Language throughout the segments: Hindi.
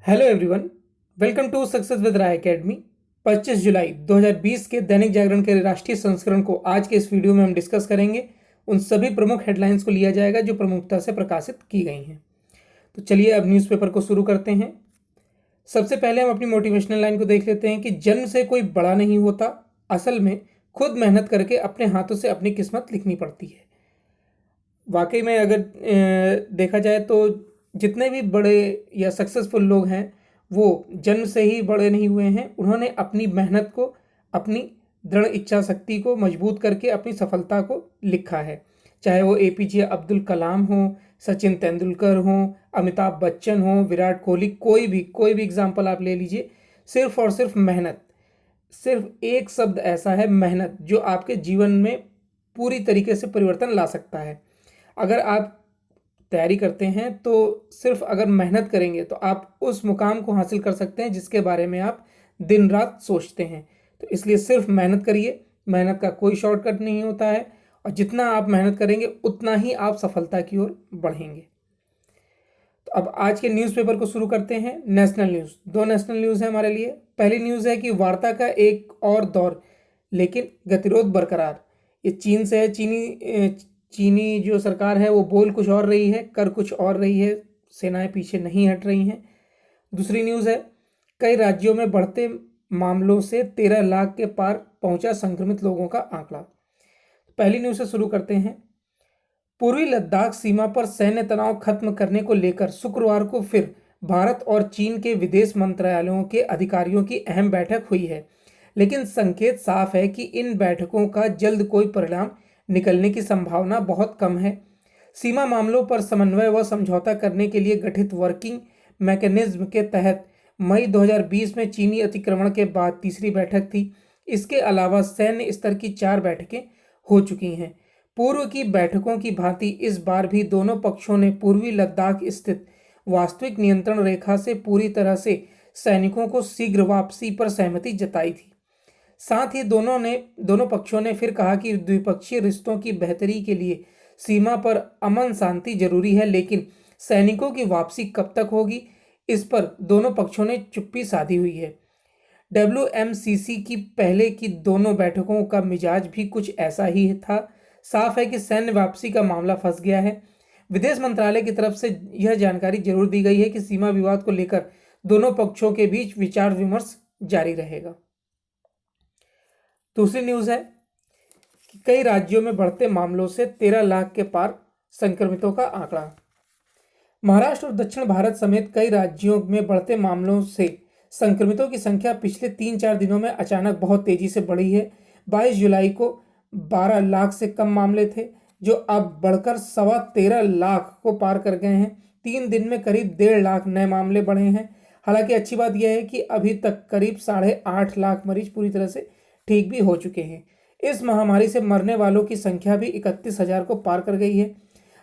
Hello everyone, welcome to success with Rai academy. 25 जुलाई 2020 के दैनिक जागरण के राष्ट्रीय संस्करण को आज के इस वीडियो में हम डिस्कस करेंगे। उन सभी प्रमुख हेडलाइंस को लिया जाएगा जो प्रमुखता से प्रकाशित की गई हैं। तो चलिए अब न्यूज़पेपर को शुरू करते हैं। सबसे पहले हम अपनी मोटिवेशनल लाइन को देख लेते हैं कि जन्म से कोई बड़ा नहीं होता, असल में खुद मेहनत करके अपने हाथों से अपनी किस्मत लिखनी पड़ती है। वाकई में अगर देखा जाए तो जितने भी बड़े या सक्सेसफुल लोग हैं वो जन्म से ही बड़े नहीं हुए हैं। उन्होंने अपनी मेहनत को, अपनी दृढ़ इच्छा शक्ति को मजबूत करके अपनी सफलता को लिखा है। चाहे वो एपीजे अब्दुल कलाम हो, सचिन तेंदुलकर हो, अमिताभ बच्चन हो, विराट कोहली, कोई भी एग्जाम्पल आप ले लीजिए। सिर्फ और सिर्फ मेहनत, सिर्फ एक शब्द ऐसा है मेहनत, जो आपके जीवन में पूरी तरीके से परिवर्तन ला सकता है। अगर आप तैयारी करते हैं तो सिर्फ अगर मेहनत करेंगे तो आप उस मुकाम को हासिल कर सकते हैं जिसके बारे में आप दिन रात सोचते हैं। तो इसलिए सिर्फ मेहनत करिए, मेहनत का कोई शॉर्टकट नहीं होता है, और जितना आप मेहनत करेंगे उतना ही आप सफलता की ओर बढ़ेंगे। तो अब आज के न्यूज़पेपर को शुरू करते हैं। नेशनल न्यूज़, दो नेशनल न्यूज़ है हमारे लिए। पहली न्यूज़ है कि वार्ता का एक और दौर लेकिन गतिरोध बरकरार। ये चीन से है। चीनी जो सरकार है वो बोल कुछ और रही है, कर कुछ और रही है। सेनाएं पीछे नहीं हट रही हैं। दूसरी न्यूज़ है, कई राज्यों में बढ़ते मामलों से 13 लाख के पार पहुंचा संक्रमित लोगों का आंकड़ा। पहली न्यूज़ से शुरू करते हैं। पूर्वी लद्दाख सीमा पर सैन्य तनाव खत्म करने को लेकर शुक्रवार को फिर भारत और चीन के विदेश मंत्रालयों के अधिकारियों की अहम बैठक हुई है, लेकिन संकेत साफ है कि इन बैठकों का जल्द कोई परिणाम निकलने की संभावना बहुत कम है। सीमा मामलों पर समन्वय व समझौता करने के लिए गठित वर्किंग मैकेनिज्म के तहत मई 2020 में चीनी अतिक्रमण के बाद तीसरी बैठक थी। इसके अलावा सैन्य स्तर की 4 बैठकें हो चुकी हैं। पूर्व की बैठकों की भांति इस बार भी दोनों पक्षों ने पूर्वी लद्दाख स्थित वास्तविक नियंत्रण रेखा से पूरी तरह से सैनिकों को शीघ्र वापसी पर सहमति जताई थी। साथ ही दोनों पक्षों ने फिर कहा कि द्विपक्षीय रिश्तों की बेहतरी के लिए सीमा पर अमन शांति जरूरी है, लेकिन सैनिकों की वापसी कब तक होगी, इस पर दोनों पक्षों ने चुप्पी साधी हुई है। WMCC की पहले की दोनों बैठकों का मिजाज भी कुछ ऐसा ही था। साफ है कि सैन्य वापसी का मामला फंस गया है। विदेश मंत्रालय की तरफ से यह जानकारी जरूर दी गई है कि सीमा विवाद को लेकर दोनों पक्षों के बीच विचार विमर्श जारी रहेगा। दूसरी न्यूज़ है कि कई राज्यों में बढ़ते मामलों से 13 लाख के पार संक्रमितों का आंकड़ा। महाराष्ट्र और दक्षिण भारत समेत कई राज्यों में बढ़ते मामलों से संक्रमितों की संख्या पिछले 3-4 दिनों में अचानक बहुत तेजी से बढ़ी है। 22 जुलाई को 12 लाख से कम मामले थे, जो अब बढ़कर 13.25 लाख को पार कर गए हैं। 3 दिन में करीब 1.5 लाख नए मामले बढ़े हैं। हालांकि अच्छी बात यह है कि अभी तक करीब 8.5 लाख मरीज पूरी तरह से ठीक भी हो चुके हैं। इस महामारी से मरने वालों की संख्या भी 31,000 को पार कर गई है।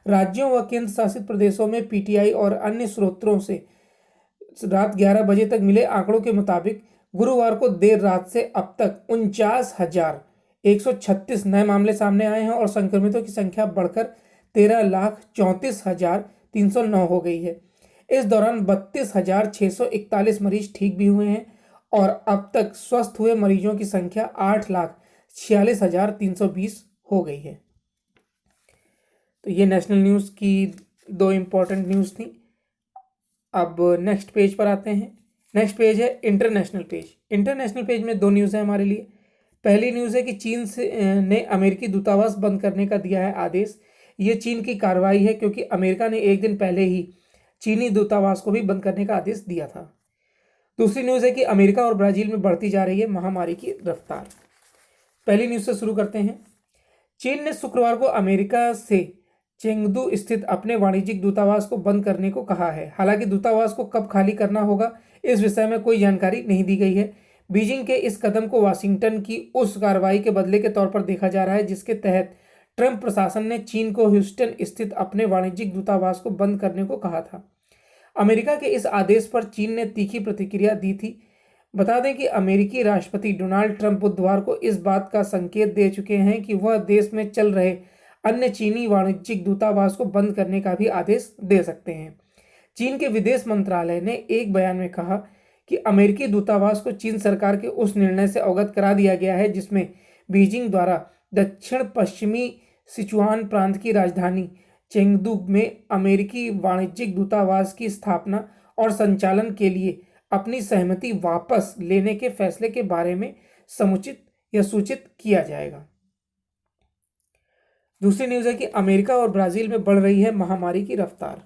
राज्यों व केंद्र शासित प्रदेशों में पीटीआई और अन्य स्रोतों से रात 11 बजे तक मिले आंकड़ों के मुताबिक गुरुवार को देर रात से अब तक 49,136 नए मामले सामने आए हैं और संक्रमितों की संख्या बढ़कर 13,34,309 हो गई है। इस दौरान 32,641 मरीज ठीक भी हुए हैं और अब तक स्वस्थ हुए मरीजों की संख्या 8,46,320 हो गई है। तो ये नेशनल न्यूज़ की 2 इम्पॉर्टेंट न्यूज़ थी। अब नेक्स्ट पेज पर आते हैं। नेक्स्ट पेज है इंटरनेशनल पेज। इंटरनेशनल पेज में 2 न्यूज़ है हमारे लिए। पहली न्यूज़ है कि चीन ने अमेरिकी दूतावास बंद करने का दिया है आदेश। ये चीन की कार्रवाई है क्योंकि अमेरिका ने एक दिन पहले ही चीनी दूतावास को भी बंद करने का आदेश दिया था। दूसरी न्यूज़ है कि अमेरिका और ब्राज़ील में बढ़ती जा रही है महामारी की रफ्तार। पहली न्यूज़ से शुरू करते हैं। चीन ने शुक्रवार को अमेरिका से चेंगदू स्थित अपने वाणिज्यिक दूतावास को बंद करने को कहा है। हालांकि दूतावास को कब खाली करना होगा, इस विषय में कोई जानकारी नहीं दी गई है। बीजिंग के इस कदम को वाशिंगटन की उस कार्रवाई के बदले के तौर पर देखा जा रहा है जिसके तहत ट्रंप प्रशासन ने चीन को ह्यूस्टन स्थित अपने वाणिज्यिक दूतावास को बंद करने को कहा था। अमेरिका के इस आदेश पर चीन ने तीखी प्रतिक्रिया दी थी। बता दें कि अमेरिकी राष्ट्रपति डोनाल्ड ट्रंप बुधवार को इस बात का संकेत दे चुके हैं कि वह देश में चल रहे अन्य चीनी वाणिज्यिक दूतावास को बंद करने का भी आदेश दे सकते हैं। चीन के विदेश मंत्रालय ने एक बयान में कहा कि अमेरिकी दूतावास को चीन सरकार के उस निर्णय से अवगत करा दिया गया है जिसमें बीजिंग द्वारा दक्षिण पश्चिमी सिचुआन प्रांत की राजधानी चेंगदू में अमेरिकी वाणिज्यिक दूतावास की स्थापना और संचालन के लिए अपनी सहमति वापस लेने के फैसले के बारे में समुचित या सूचित किया जाएगा। दूसरी न्यूज़ है कि अमेरिका और ब्राजील में बढ़ रही है महामारी की रफ्तार।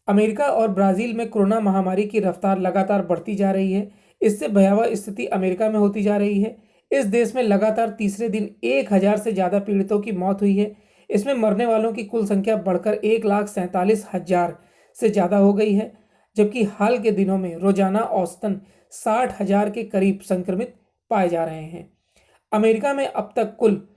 अमेरिका और ब्राजील में कोरोना महामारी की रफ्तार लगातार बढ़ती जा रही है। इससे भयावह स्थिति अमेरिका में होती जा रही है। इस देश में लगातार तीसरे दिन 1000 से ज़्यादा पीड़ितों की मौत हुई है। इसमें मरने वालों की कुल संख्या बढ़कर 1,47,000 से ज़्यादा हो गई है, जबकि हाल के दिनों में रोजाना औसतन 60,000 के करीब संक्रमित पाए जा रहे हैं। अमेरिका में अब तक कुल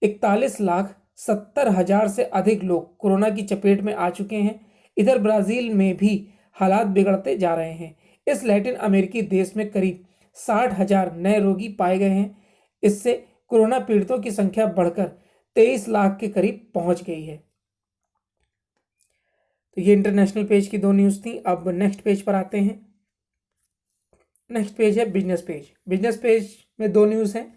41,70,000 से अधिक लोग कोरोना की चपेट में आ चुके हैं। इधर ब्राजील में भी हालात बिगड़ते जा रहे हैं। इस लैटिन अमेरिकी देश में करीब 60,000 नए रोगी पाए गए हैं। इससे कोरोना पीड़ितों की संख्या बढ़कर 23 लाख के करीब पहुंच गई है। तो ये इंटरनेशनल पेज की 2 न्यूज़ थी। अब नेक्स्ट पेज पर आते हैं। नेक्स्ट पेज है बिजनेस पेज। बिजनेस पेज में 2 न्यूज़ हैं।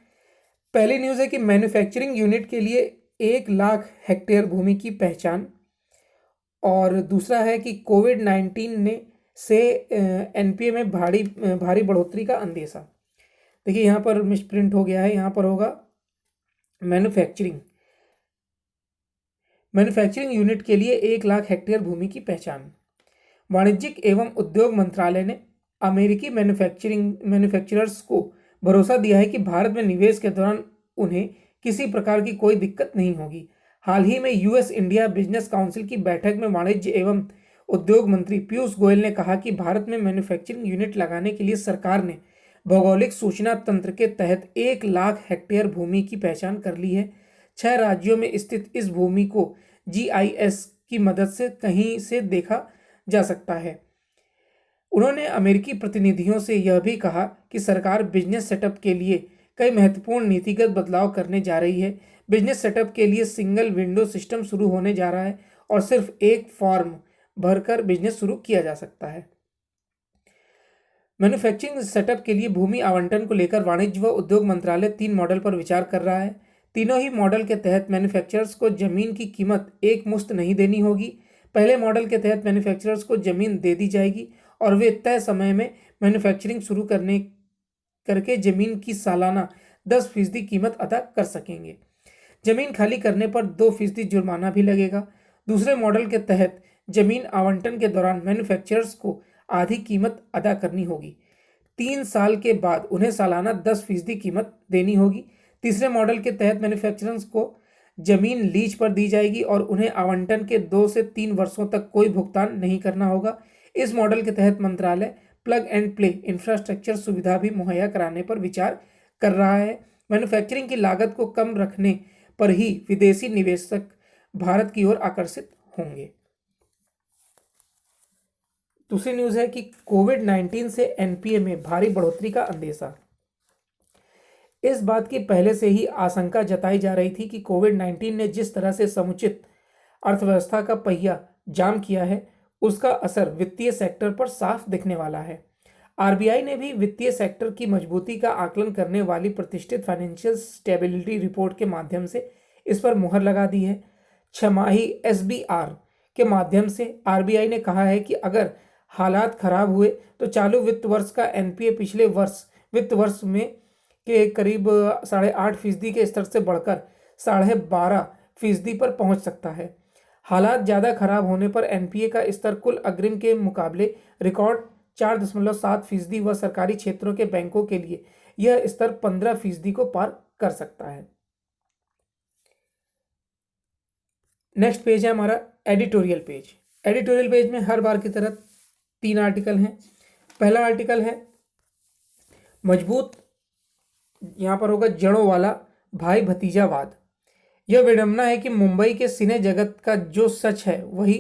पहली न्यूज़ है कि मैन्युफैक्चरिंग यूनिट के लिए 1 लाख हेक्टेयर भूमि की पहचान, और दूसरा है कि कोविड-19 से एनपीए में भारी बढ़ोतरी का अंदेशा। देखिए यहाँ पर मिसप्रिंट हो गया है, यहाँ पर होगा मैन्युफैक्चरिंग यूनिट के लिए 1 लाख हेक्टेयर भूमि की पहचान। वाणिज्यिक एवं उद्योग मंत्रालय ने अमेरिकी मैन्युफैक्चरर्स को भरोसा दिया है कि भारत में निवेश के दौरान उन्हें किसी प्रकार की कोई दिक्कत नहीं होगी। हाल ही में यूएस इंडिया बिजनेस काउंसिल की बैठक में वाणिज्य एवं उद्योग मंत्री पीयूष गोयल ने कहा कि भारत में मैन्युफैक्चरिंग यूनिट लगाने के लिए सरकार ने भौगोलिक सूचना तंत्र के तहत 1 लाख हेक्टेयर भूमि की पहचान कर ली है। 6 राज्यों में स्थित इस भूमि को जीआईएस की मदद से कहीं से देखा जा सकता है। उन्होंने अमेरिकी प्रतिनिधियों से यह भी कहा कि सरकार बिजनेस सेटअप के लिए कई महत्वपूर्ण नीतिगत बदलाव करने जा रही है। बिजनेस सेटअप के लिए सिंगल विंडो सिस्टम शुरू होने जा रहा है और सिर्फ एक फॉर्म भरकर बिजनेस शुरू किया जा सकता है। मैन्युफैक्चरिंग सेटअप के लिए भूमि आवंटन को लेकर वाणिज्य व उद्योग मंत्रालय 3 मॉडल पर विचार कर रहा है। तीनों ही मॉडल के तहत मैन्युफैक्चरर्स को जमीन की कीमत एक मुश्त नहीं देनी होगी। पहले मॉडल के तहत मैन्युफैक्चरर्स को जमीन दे दी जाएगी और वे तय समय में मैन्युफैक्चरिंग शुरू करके जमीन की सालाना 10% कीमत अदा कर सकेंगे। जमीन खाली करने पर 2% जुर्माना भी लगेगा। दूसरे मॉडल के तहत जमीन आवंटन के दौरान मैन्युफैक्चरर्स को आधी कीमत अदा करनी होगी। 3 साल के बाद उन्हें सालाना 10% कीमत देनी होगी। तीसरे मॉडल के तहत मैन्युफैक्चरर्स को जमीन लीज पर दी जाएगी और उन्हें आवंटन के 2 से 3 वर्षों तक कोई भुगतान नहीं करना होगा। इस मॉडल के तहत मंत्रालय प्लग एंड प्ले इंफ्रास्ट्रक्चर सुविधा भी मुहैया कराने पर विचार कर रहा है। मैन्युफैक्चरिंग की लागत को कम रखने पर ही विदेशी निवेशक भारत की ओर आकर्षित होंगे। दूसरी न्यूज़ है कि कोविड-19 से एनपीए में भारी बढ़ोतरी का अंदेशा। इस बात की पहले से ही आशंका जताई जा रही थी कि कोविड-19 ने जिस तरह से समुचित अर्थव्यवस्था का पहिया जाम किया है, उसका असर वित्तीय सेक्टर पर साफ दिखने वाला है। आरबीआई ने भी वित्तीय सेक्टर की मजबूती का आकलन करने वाली प्रतिष्ठित फाइनेंशियल स्टेबिलिटी रिपोर्ट के माध्यम से इस पर मुहर लगा दी है। छमाही एसबीआर के माध्यम से आरबीआई ने कहा है कि अगर हालात खराब हुए तो चालू वित्त वर्ष का एनपीए पिछले वित्त वर्ष में के करीब 8.5% के स्तर से बढ़कर 12.5% पर पहुंच सकता है। हालात ज़्यादा खराब होने पर एनपीए का स्तर कुल अग्रिम के मुकाबले रिकॉर्ड 4.7% व सरकारी क्षेत्रों के बैंकों के लिए यह स्तर 15% को पार कर सकता है। नेक्स्ट पेज है हमारा एडिटोरियल पेज। एडिटोरियल पेज में हर बार की तरह 3 आर्टिकल हैं। पहला आर्टिकल है मजबूत, यहाँ पर होगा जड़ों वाला भाई भतीजावाद। यह विडंबना है कि मुंबई के सिने जगत का जो सच है वही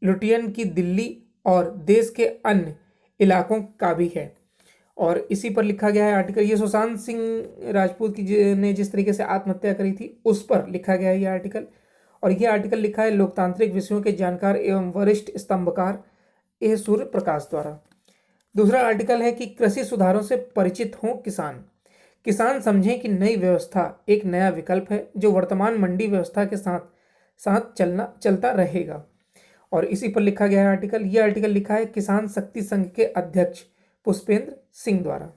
लुटियन की दिल्ली और देश के अन्य इलाकों का भी है, और इसी पर लिखा गया है आर्टिकल। ये सुशांत सिंह राजपूत ने जिस तरीके से आत्महत्या करी थी उस पर लिखा गया है ये आर्टिकल, और यह आर्टिकल लिखा है लोकतांत्रिक विषयों के जानकार एवं वरिष्ठ स्तंभकार ए सूर्य प्रकाश द्वारा। दूसरा आर्टिकल है कि कृषि सुधारों से परिचित हों किसान। किसान समझें कि नई व्यवस्था एक नया विकल्प है जो वर्तमान मंडी व्यवस्था के साथ साथ चलता रहेगा। और इसी पर लिखा गया है आर्टिकल। यह आर्टिकल लिखा है किसान शक्ति संघ के अध्यक्ष पुष्पेंद्र सिंह द्वारा।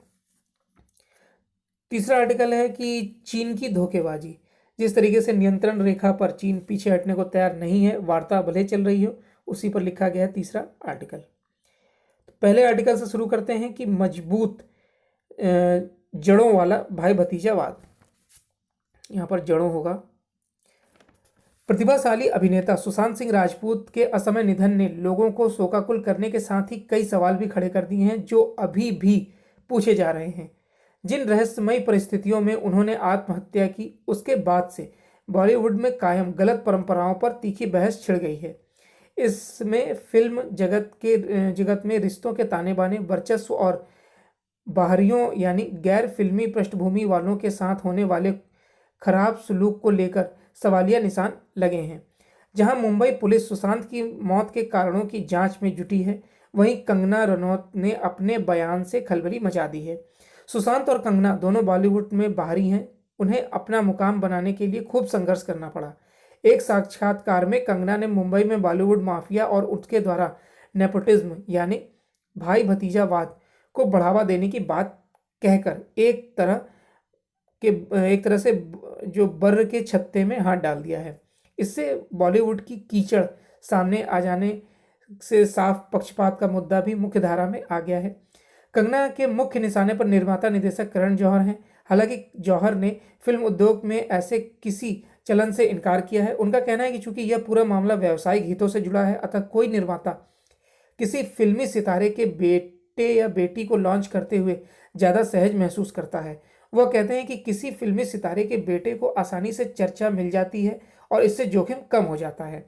तीसरा आर्टिकल है कि चीन की धोखेबाजी। जिस तरीके से नियंत्रण रेखा पर चीन पीछे हटने को तैयार नहीं है, वार्ता भले चल रही हो, उसी पर लिखा गया है तीसरा आर्टिकल। तो पहले आर्टिकल से शुरू करते हैं कि मजबूत जड़ों वाला भाई भतीजावाद। यहां पर जड़ों होगा। प्रतिभाशाली अभिनेता सुशांत सिंह राजपूत के असमय निधन ने लोगों को शोकाकुल करने के साथ ही कई सवाल भी खड़े कर दिए हैं जो अभी भी पूछे जा रहे हैं। जिन रहस्यमयी परिस्थितियों में उन्होंने आत्महत्या की, उसके बाद से बॉलीवुड में कायम गलत परंपराओं पर तीखी बहस छिड़ गई है। इसमें फिल्म जगत में रिश्तों के ताने बाने, वर्चस्व और बाहरियों यानी गैर फिल्मी पृष्ठभूमि वालों के साथ होने वाले खराब सलूक को लेकर सवालिया निशान लगे हैं। जहां मुंबई पुलिस सुशांत की मौत के कारणों की जांच में जुटी है, वहीं कंगना रनौत ने अपने बयान से खलबली मचा दी है। सुशांत और कंगना दोनों बॉलीवुड में बाहरी हैं। उन्हें अपना मुकाम बनाने के लिए खूब संघर्ष करना पड़ा। एक साक्षात्कार में कंगना ने मुंबई में बॉलीवुड माफिया और उसके द्वारा नेपोटिज्म यानी भाई भतीजावाद को बढ़ावा देने की बात कहकर एक तरह से जो बर्र के छत्ते में हाथ डाल दिया है। इससे बॉलीवुड की कीचड़ सामने आ जाने से साफ पक्षपात का मुद्दा भी मुख्य धारा में आ गया है। कंगना के मुख्य निशाने पर निर्माता निर्देशक करण जौहर हैं। हालांकि जौहर ने फिल्म उद्योग में ऐसे किसी चलन से इनकार किया है। उनका कहना है कि चूंकि यह पूरा मामला व्यावसायिक हितों से जुड़ा है, अतः कोई निर्माता किसी फिल्मी सितारे के बेटे या बेटी को लॉन्च करते हुए ज़्यादा सहज महसूस करता है। वह कहते हैं कि किसी फिल्मी सितारे के बेटे को आसानी से चर्चा मिल जाती है और इससे जोखिम कम हो जाता है,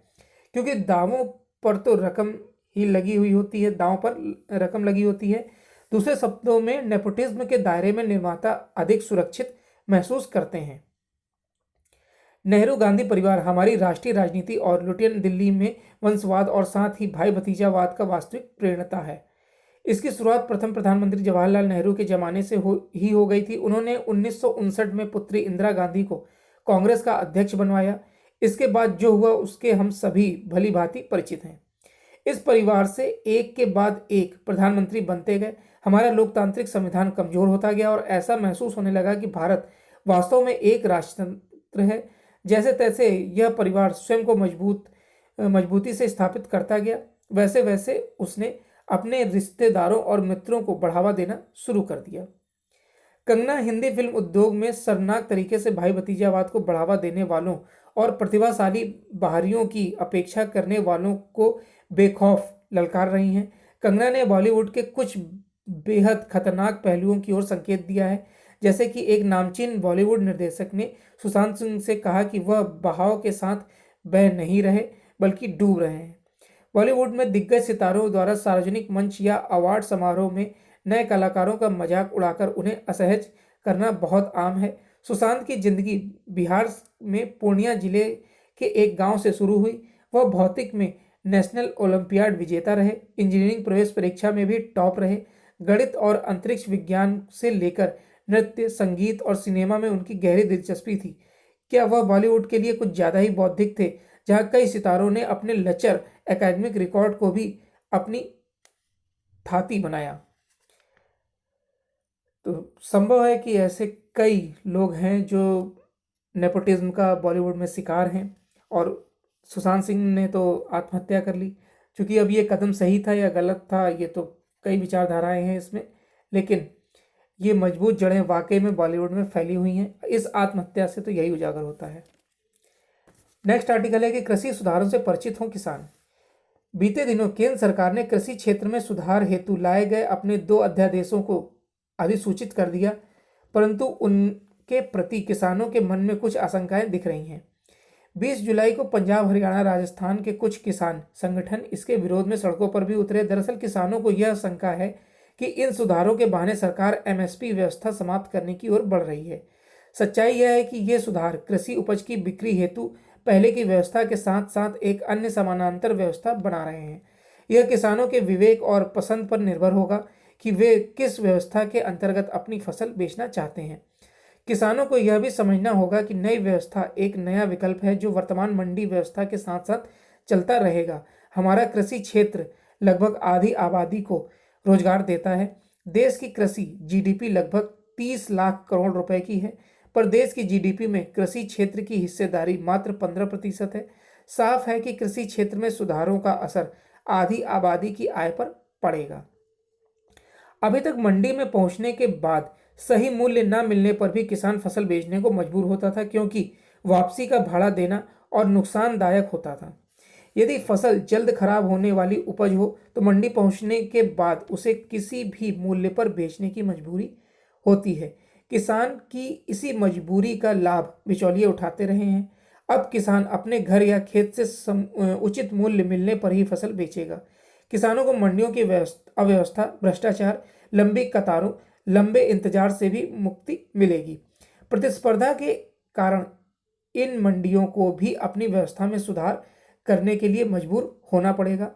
क्योंकि दावों पर तो रकम ही लगी हुई होती है, दांव पर रकम लगी होती है। दूसरे शब्दों में नेपोटिज्म के दायरे में निर्माता अधिक सुरक्षित महसूस करते हैं। नेहरू गांधी परिवार हमारी राष्ट्रीय राजनीति और लुटियन दिल्ली में वंशवाद और साथ ही भाई भतीजावाद का वास्तविक प्रेरणा है। इसकी शुरुआत प्रथम प्रधानमंत्री जवाहरलाल नेहरू के जमाने से हो गई थी। उन्होंने 1959 में पुत्री इंदिरा गांधी को कांग्रेस का अध्यक्ष बनवाया। इसके बाद जो हुआ उसके हम सभी भली भांति परिचित हैं। इस परिवार से एक के बाद एक प्रधानमंत्री बनते गए। हमारा लोकतांत्रिक संविधान कमजोर होता गया और ऐसा महसूस होने लगा कि भारत वास्तव में एक राष्ट्रतंत्र है। जैसे तैसे यह परिवार स्वयं को मजबूती से स्थापित करता गया, वैसे वैसे उसने अपने रिश्तेदारों और मित्रों को बढ़ावा देना शुरू कर दिया। कंगना हिंदी फिल्म उद्योग में शर्मनाक तरीके से भाई भतीजावाद को बढ़ावा देने वालों और प्रतिभाशाली बाहरियों की अपेक्षा करने वालों को बेखौफ ललकार रही हैं। कंगना ने बॉलीवुड के कुछ बेहद खतरनाक पहलुओं की ओर संकेत दिया है, जैसे कि एक नामचीन बॉलीवुड निर्देशक ने सुशांत सिंह से कहा कि वह बहाव के साथ बह नहीं रहे बल्कि डूब रहे हैं। बॉलीवुड में दिग्गज सितारों द्वारा सार्वजनिक मंच या अवार्ड समारोह में नए कलाकारों का मजाक उड़ाकर उन्हें असहज करना बहुत आम है। सुशांत की जिंदगी बिहार में पूर्णिया जिले के एक गांव से शुरू हुई। वह भौतिक में नेशनल ओलंपियाड विजेता रहे, इंजीनियरिंग प्रवेश परीक्षा में भी टॉप रहे। गणित और अंतरिक्ष विज्ञान से लेकर नृत्य, संगीत और सिनेमा में उनकी गहरी दिलचस्पी थी। क्या वह बॉलीवुड के लिए कुछ ज़्यादा ही बौद्धिक थे, जहां कई सितारों ने अपने लचर एकेडमिक रिकॉर्ड को भी अपनी थाती बनाया। तो संभव है कि ऐसे कई लोग हैं जो नेपोटिज्म का बॉलीवुड में शिकार हैं और सुशांत सिंह ने तो आत्महत्या कर ली। क्योंकि अब ये कदम सही था या गलत था, ये तो कई विचारधाराएं हैं इसमें, लेकिन ये मजबूत जड़ें वाकई में बॉलीवुड में फैली हुई हैं। इस आत्महत्या से तो यही उजागर होता है। नेक्स्ट आर्टिकल है कि कृषि सुधारों से परिचित हों किसान। बीते दिनों केंद्र सरकार ने कृषि क्षेत्र में सुधार हेतु लाए गए अपने 2 अध्यादेशों को अधिसूचित कर दिया, परंतु उनके प्रति किसानों के मन में कुछ आशंकाएं दिख रही हैं। 20 जुलाई को पंजाब, हरियाणा, राजस्थान के कुछ किसान संगठन इसके विरोध में सड़कों पर भी उतरे। दरअसल किसानों को यह शंका है कि इन सुधारों के बहाने सरकार एमएसपी व्यवस्था समाप्त करने की ओर बढ़ रही है। सच्चाई यह है कि ये सुधार कृषि उपज की बिक्री हेतु पहले की व्यवस्था के साथ साथ एक अन्य समानांतर व्यवस्था बना रहे हैं। यह किसानों के विवेक और पसंद पर निर्भर होगा कि वे किस व्यवस्था के अंतर्गत अपनी फसल बेचना चाहते हैं। किसानों को यह भी समझना होगा कि नई व्यवस्था एक नया विकल्प है जो वर्तमान मंडी व्यवस्था के साथ साथ चलता रहेगा। हमारा कृषि क्षेत्र लगभग आधी आबादी को रोजगार देता है। देश की कृषि जीडीपी लगभग 30 लाख करोड़ रुपए की है, पर देश की जीडीपी में कृषि क्षेत्र की हिस्सेदारी मात्र 15% है। साफ है कि कृषि क्षेत्र में सुधारों का असर आधी आबादी की आय पर पड़ेगा। अभी तक मंडी में पहुंचने के बाद सही मूल्य न मिलने पर भी किसान फसल बेचने को मजबूर होता था, क्योंकि वापसी का भाड़ा देना और नुकसानदायक होता था। यदि फसल जल्द खराब होने वाली उपज हो तो मंडी पहुंचने के बाद उसे किसी भी मूल्य पर बेचने की मजबूरी होती है। किसान की इसी मजबूरी का लाभ बिचौलिए उठाते रहे हैं। अब किसान अपने घर या खेत से उचित मूल्य मिलने पर ही फसल बेचेगा। किसानों को मंडियों की अव्यवस्था, भ्रष्टाचार, लंबी कतारों, लंबे इंतजार से भी मुक्ति मिलेगी। प्रतिस्पर्धा के कारण इन मंडियों को भी अपनी व्यवस्था में सुधार करने के लिए मजबूर होना पड़ेगा।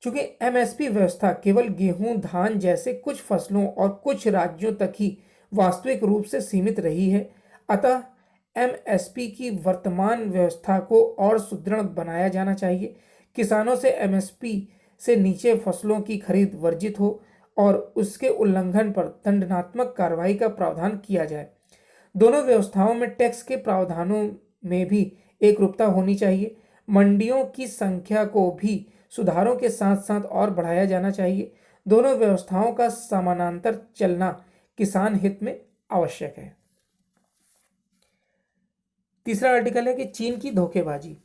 चूंकि एमएसपी व्यवस्था केवल गेहूं, धान जैसे कुछ फसलों और कुछ राज्यों तक ही वास्तविक रूप से सीमित रही है, अतः एमएसपी की वर्तमान व्यवस्था को और सुदृढ़ बनाया जाना चाहिए। किसानों से एमएसपी से नीचे फसलों की खरीद वर्जित हो और उसके उल्लंघन पर दंडात्मक कार्रवाई का प्रावधान किया जाए। दोनों व्यवस्थाओं में टैक्स के प्रावधानों में भी एकरूपता होनी चाहिए। मंडियों की संख्या को भी सुधारों के साथ साथ और बढ़ाया जाना चाहिए। दोनों व्यवस्थाओं का समानांतर चलना किसान हित में आवश्यक है। तीसरा आर्टिकल है कि चीन की धोखेबाजी।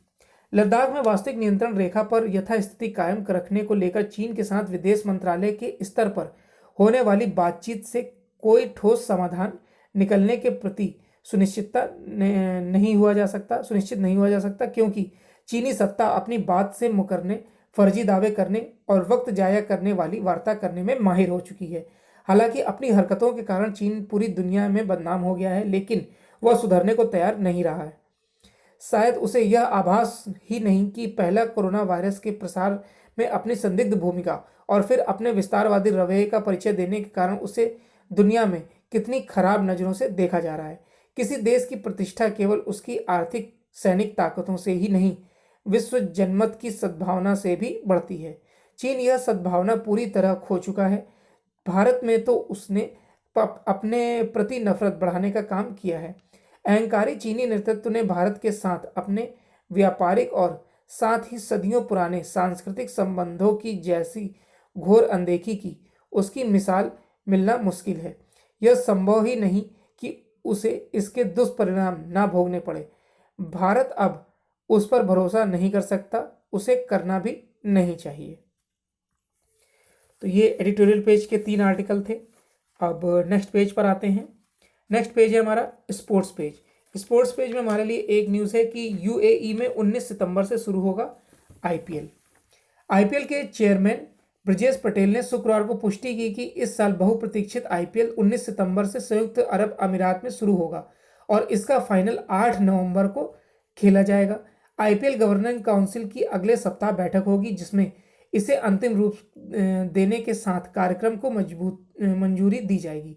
लद्दाख में वास्तविक नियंत्रण रेखा पर यथास्थिति कायम रखने को लेकर चीन के साथ विदेश मंत्रालय के स्तर पर होने वाली बातचीत से कोई ठोस समाधान निकलने के प्रति सुनिश्चित नहीं हुआ जा सकता, क्योंकि चीनी सत्ता अपनी बात से मुकरने, फर्जी दावे करने और वक्त जाया करने वाली वार्ता करने में माहिर हो चुकी है। हालांकि अपनी हरकतों के कारण चीन पूरी दुनिया में बदनाम हो गया है, लेकिन वह सुधरने को तैयार नहीं रहा है। शायद उसे यह आभास ही नहीं कि पहला कोरोना वायरस के प्रसार में अपनी संदिग्ध भूमिका और फिर अपने विस्तारवादी रवैये का परिचय देने के कारण उसे दुनिया में कितनी खराब नजरों से देखा जा रहा है। किसी देश की प्रतिष्ठा केवल उसकी आर्थिक सैनिक ताकतों से ही नहीं, विश्व जनमत की सद्भावना से भी बढ़ती है। चीन यह सद्भावना पूरी तरह खो चुका है। भारत में तो उसने अपने प्रति नफरत बढ़ाने का काम किया है। अहंकारी चीनी नेतृत्व ने भारत के साथ अपने व्यापारिक और साथ ही सदियों पुराने सांस्कृतिक संबंधों की जैसी घोर अनदेखी की। उसकी मिसाल मिलना मुश्किल है। यह संभव ही नहीं कि उसे इसके दुष्परिणाम ना भोगने पड़े। भारत अब उस पर भरोसा नहीं कर सकता, उसे करना भी नहीं चाहिए। तो ये एडिटोरियल पेज के 3 आर्टिकल थे। अब नेक्स्ट पेज पर आते हैं। नेक्स्ट पेज है हमारा स्पोर्ट्स पेज। स्पोर्ट्स पेज में हमारे लिए एक न्यूज़ है कि यूएई में 19 सितंबर से शुरू होगा आईपीएल। आईपीएल के चेयरमैन ब्रजेश पटेल ने शुक्रवार को पुष्टि की कि इस साल बहुप्रतीक्षित आईपीएल 19 सितंबर से संयुक्त अरब अमीरात में शुरू होगा और इसका फाइनल 8 नवंबर को खेला जाएगा। आईपीएल गवर्निंग काउंसिल की अगले सप्ताह बैठक होगी, जिसमें इसे अंतिम रूप देने के साथ कार्यक्रम को मंजूरी दी जाएगी।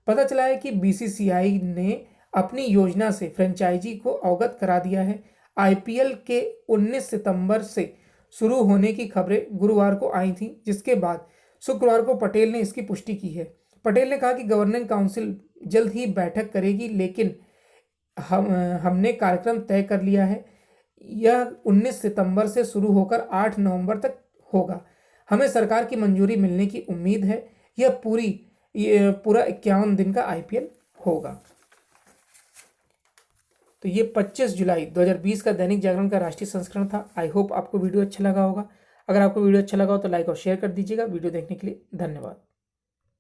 पता चला है कि बीसीसीआई ने अपनी योजना से फ्रेंचाइजी को अवगत करा दिया है। आईपीएल के 19 सितंबर से शुरू होने की खबरें गुरुवार को आई थीं, जिसके बाद शुक्रवार को पटेल ने इसकी पुष्टि की है। पटेल ने कहा कि गवर्निंग काउंसिल जल्द ही बैठक करेगी, लेकिन हमने कार्यक्रम तय कर लिया है। यह 19 सितंबर से शुरू होकर 8 नवंबर तक होगा। हमें सरकार की मंजूरी मिलने की उम्मीद है। यह पूरा 51 दिन का आईपीएल होगा। तो ये 25 जुलाई 2020 का दैनिक जागरण का राष्ट्रीय संस्करण था। आई होप आपको वीडियो अच्छा लगा होगा। अगर आपको वीडियो अच्छा लगा हो तो लाइक और शेयर कर दीजिएगा। वीडियो देखने के लिए धन्यवाद।